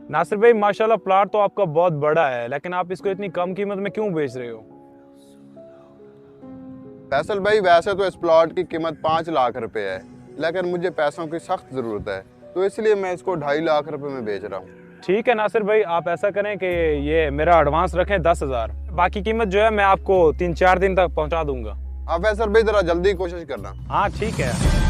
नासिर भाई माशाल्लाह प्लाट तो आपका बहुत बड़ा है, लेकिन आप इसको इतनी कम कीमत में क्यों बेच रहे हो? फैसल भाई, वैसे तो इस प्लॉट की कीमत 5 लाख रुपए है, लेकिन मुझे पैसों की सख्त ज़रूरत है, तो इसलिए मैं इसको 2.5 लाख रुपए में बेच रहा हूँ। ठीक है नासिर भाई, आप ऐसा करें कि ये मेरा एडवांस रखें 10,000, बाकी कीमत जो है मैं आपको 3-4 दिन तक पहुंचा दूंगा। हाँ फैसल भाई, ज़रा जल्दी कोशिश करना। हाँ ठीक है।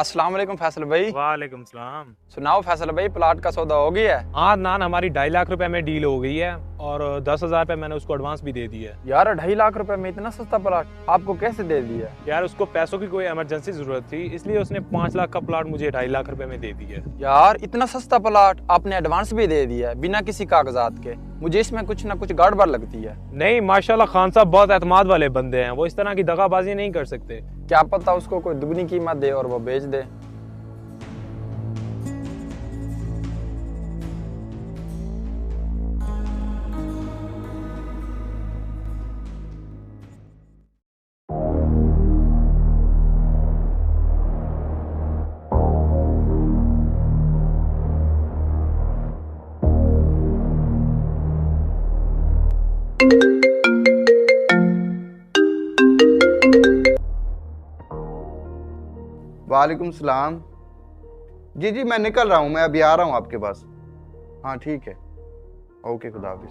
अस्सलाम वालेकुम फैसल भाई। वालेकुम सलाम। सुनाओ फैसल भाई, प्लाट का सौदा हो गया है? हाँ नान, हमारी 2.5 लाख रुपए में डील हो गई है और 10,000 रुपये मैंने उसको एडवांस भी दे दिया है। यार 2.5 लाख रुपए में इतना सस्ता प्लाट आपको कैसे दे दिया? यार उसको पैसों की कोई इमरजेंसी जरूरत थी, इसलिए उसने 5 लाख का प्लाट मुझे 2.5 लाख रुपए में दे दिया। यार इतना सस्ता प्लाट आपने एडवांस भी दे दिया बिना किसी कागजात के, मुझे इसमें कुछ ना कुछ गड़बड़ लगती है। नहीं माशाल्लाह खान साहब बहुत एतमाद वाले बंदे हैं, वो इस तरह की दगाबाजी नहीं कर सकते। क्या पता उसको कोई दुगनी कीमत दे और वो बेच दे। वालेकुम सलाम। जी जी, मैं निकल रहा हूँ, मैं अभी आ रहा हूँ आपके पास। हाँ ठीक है, ओके, खुदा हाफिज।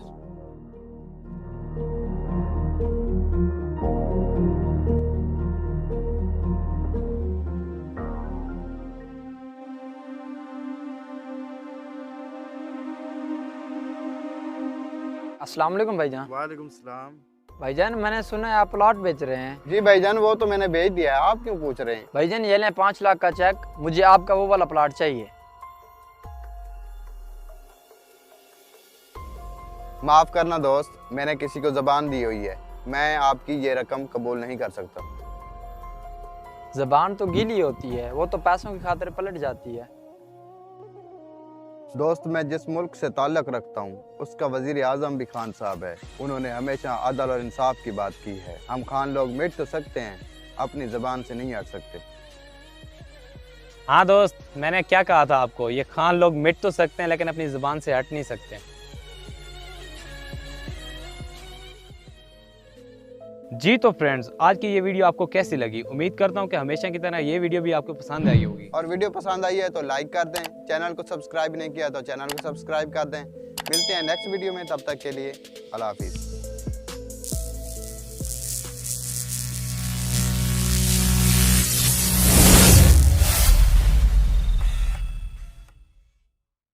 अस्सलाम वालेकुम भाईजान। वालेकुम सलाम। भाईजान मैंने सुना है आप प्लाट बेच रहे हैं। जी भाईजान, वो तो मैंने भेज दिया है, आप क्यों पूछ रहे हैं? भाईजान ये लें 5 लाख का चेक, मुझे आपका वो वाला प्लाट चाहिए। माफ़ करना दोस्त, मैंने किसी को ज़बान दी हुई है, मैं आपकी ये रकम कबूल नहीं कर सकता। ज़बान तो गीली होती है, वो तो पैसों की खातिर पलट जाती है। दोस्त, मैं जिस मुल्क से ताल्लुक़ रखता हूँ उसका वज़ीर आज़म भी खान साहब है, उन्होंने हमेशा अदल और इंसाफ की बात की है। हम खान लोग मिट तो सकते हैं, अपनी ज़बान से नहीं हट सकते। हाँ दोस्त, मैंने क्या कहा था आपको, ये खान लोग मिट तो सकते हैं लेकिन अपनी जुबान से हट नहीं सकते। जी तो फ्रेंड्स, आज की ये वीडियो आपको कैसी लगी? उम्मीद करता हूँ कि हमेशा की तरह ये वीडियो भी आपको पसंद आई होगी। और वीडियो पसंद आई है तो लाइक कर दें, चैनल को सब्सक्राइब नहीं किया तो चैनल को सब्सक्राइब कर दें। मिलते हैं नेक्स्ट वीडियो में, तब तक के लिए अल्लाह हाफिज़।